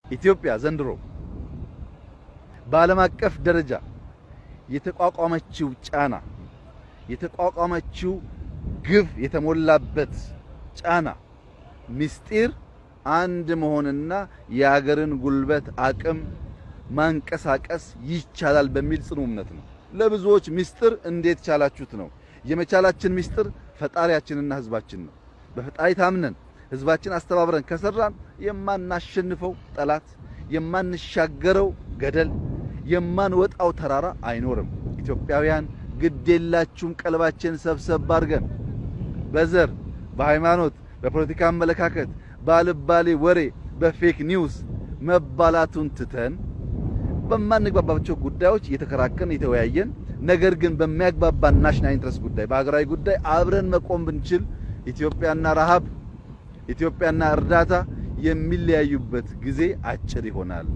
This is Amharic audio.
ኢትዮጵያ ዘንድሮ በዓለም አቀፍ ደረጃ የተቋቋመችው ጫና የተቋቋመችው ግፍ የተሞላበት ጫና ምስጢር አንድ መሆንና የሀገርን ጉልበት አቅም ማንቀሳቀስ ይቻላል በሚል ጽኑ እምነት ነው። ለብዙዎች ምስጢር እንዴት ቻላችሁት ነው። የመቻላችን ምስጢር ፈጣሪያችንና ህዝባችን ነው። በፈጣሪ ታምነን ህዝባችን አስተባብረን ከሰራን የማናሸንፈው ጠላት፣ የማንሻገረው ገደል፣ የማንወጣው ተራራ አይኖርም። ኢትዮጵያውያን ግዴላችሁም ቀልባችን ሰብሰብ አድርገን በዘር፣ በሃይማኖት፣ በፖለቲካ አመለካከት፣ ባልባሌ ወሬ፣ በፌክ ኒውስ መባላቱን ትተን በማንግባባቸው ጉዳዮች እየተከራከርን የተወያየን ነገር ግን በሚያግባባን ናሽናል ኢንትረስት ጉዳይ በሀገራዊ ጉዳይ አብረን መቆም ብንችል ኢትዮጵያና ረሃብ፣ ኢትዮጵያና እርዳታ የሚለያዩበት ጊዜ አጭር ይሆናል።